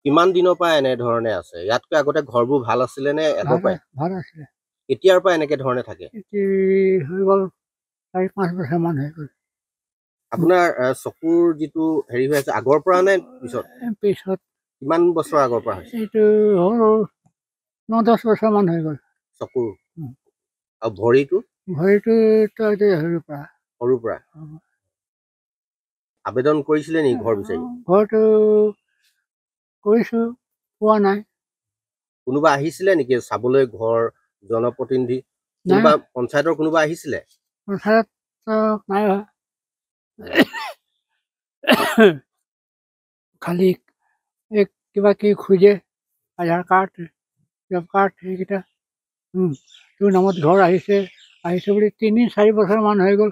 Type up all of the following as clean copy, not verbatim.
কিমান দিনৰ পৰা এনে ধৰণে আছে? ইয়াতকৈ আগতে ঘৰবোৰ ভাল আছিলে নে আগৰ পৰাই? ভাল আছিলে। এতিয়াৰ পৰা এনেকে ধৰণে থাকে? হৈ গ'ল 4-5 বছৰমান হৈ গ'ল। আপোনাৰ চকুৰ যিটো হেৰি হৈ আছে আগৰ পৰা নে পিছত? পিছত। কিমান বছৰ আগৰ পৰা হৈছে? এইটো হ'ল 9-10 বছৰমান হৈ গ'ল। চকুৰ আৰু ভৰিটো? ভৰিটো সৰুৰ পৰা। সৰুৰ পৰা? আবেদন কৰিছিলে নেকি ঘৰ বিচাৰি? ঘৰটো কৰিছোঁ, পোৱা নাই। কোনোবা আহিছিলে নেকি চাবলৈ ঘৰ জনপ্ৰতিনিধি? কোনোবা পঞ্চায়তৰ কোনোবা আহিছিলে? পঞ্চায়ত নাই অহা। খালি কিবা কি খোজে, আধাৰ কাৰ্ড, জব কাৰ্ড সেইকেইটা। তোৰ নামত ঘৰ আহিছে বুলি 3-4 বছৰমান হৈ গ'ল।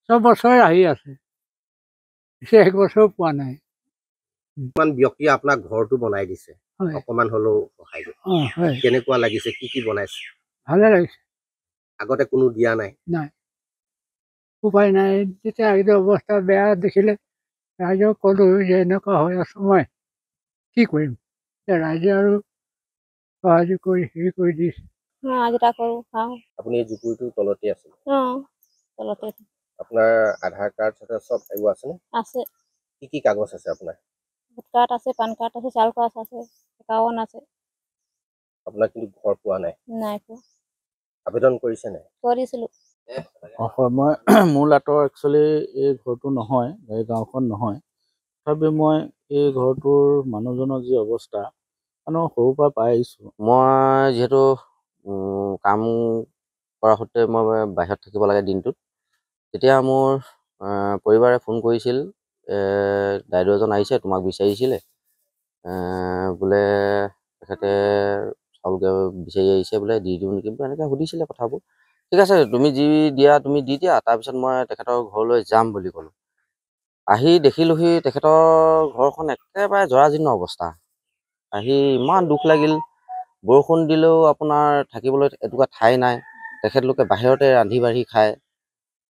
চব বছৰে আহি আছে, 1 বছৰো পোৱা নাই। কিমান ব্যক্তিয়ে আপোনাক ঘৰটো বনাই দিছে, অকমান হলেও সহায় কৰি। কেনেকুৱা লাগিছে? কি কি বনাইছে? ভালে লাগিছে। আগতে কোনো দিয়া নাই? নাই, উপায় নাই। যেতিয়া এইটো অৱস্থা বেয়া দেখিলে ৰাইজক ক'লো যে এনেকুৱা হৈ আছো, মই কি কৰিম? ৰাইজে আৰু সহায় কৰি হেৰি কৰি দিছে। আপুনি এই জুপুৰিটোৰ তলতে আছে? তলতে। আপোনাৰ আধাৰ কাৰ্ড চব এইবোৰ আছেনে? আছে। কি কি কাগজ আছে আপোনাৰ? ভোট কাৰ্ড আছে, পান কাৰ্ড আছে, চাউল কাৰ্ড আছে, একাউণ্ট আছে। আপোনাৰ কিন্তু ঘৰ পোৱা নাই? নাই পোৱা। আবেদন কৰিছে নাই? কৰিছিলোঁ। হয়, মই মূল আঁতৰ একচুৱেলি এই ঘৰটো নহয়, এই গাঁওখন নহয়। তথাপি মই এই ঘৰটোৰ মানুহজনৰ যি অৱস্থা সৰুৰ পৰা পাই আহিছোঁ। মই যিহেতু কাম কৰা সূত্ৰে মই বাহিৰত থাকিব লাগে দিনটোত, তেতিয়া মোৰ পৰিবাৰে ফোন কৰিছিল, দাইদেউ এজন আহিছে, তোমাক বিচাৰিছিলে, বোলে তেখেতে চাউল বিচাৰি আহিছে বোলে, দি দিওঁ নেকি বোলে, এনেকৈ সুধিছিলে কথাবোৰ। ঠিক আছে, তুমি যি দিয়া তুমি দি দিয়া, তাৰপিছত মই তেখেতৰ ঘৰলৈ যাম বুলি ক'লোঁ। আহি দেখিলোহি তেখেতৰ ঘৰখন একেবাৰে জৰাজীৰ্ণ অৱস্থা। আহি ইমান দুখ লাগিল। বৰষুণ দিলেও আপোনাৰ থাকিবলৈ এটুকুৰা ঠাই নাই, তেখেতলোকে বাহিৰতে ৰান্ধি বাঢ়ি খায়।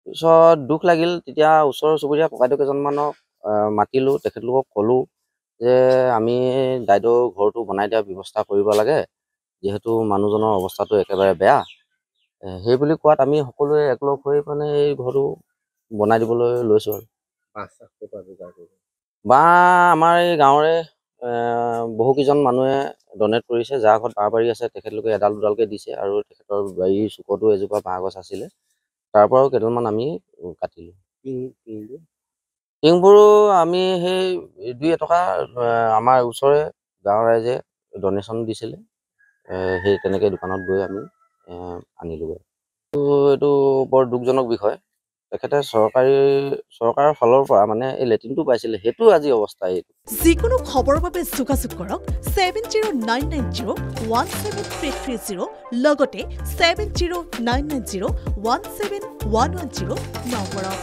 পিছত দুখ লাগিল, তেতিয়া ওচৰ চুবুৰীয়া ককাইদেউ কেইজনমানক মাতিলোঁ, তেখেতলোকক ক'লোঁ যে আমি দাইদেউৰ ঘৰটো বনাই দিয়াৰ ব্যৱস্থা কৰিব লাগে, যিহেতু মানুহজনৰ অৱস্থাটো একেবাৰে বেয়া। সেই বুলি কোৱাত আমি সকলোৱে একলগ হৈ মানে এই ঘৰটো বনাই দিবলৈ লৈছোঁ আৰু। বাঁহ আমাৰ এই গাঁৱৰে বহুকেইজন মানুহে ডনেট কৰিছে, যাৰ ঘৰত বাঁহ বাৰী আছে তেখেতলোকে এডাল দুডালকৈ দিছে, আৰু তেখেতৰ বাৰীৰ চুকতো এজোপা বাঁহ গছ আছিলে, তাৰ পৰাও কেইডালমান আমি কাটিলোঁ। টিংবোৰো আমি সেই 2 এটকা আমাৰ ওচৰৰে গাঁৱৰ ৰাইজে ডনেশ্যন দিছিলে, সেই তেনেকৈ দোকানত গৈ আমি আনিলোগৈ। এইটো বৰ দুখজনক বিষয়। তেখেতে চৰকাৰৰ ফালৰ পৰা মানে এই লেট্ৰিনটো পাইছিলে, সেইটো আজি অৱস্থা এইটো। যিকোনো খবৰৰ বাবে যোগাযোগ কৰক 7099017330 লগতে 7099017110 নম্বৰত।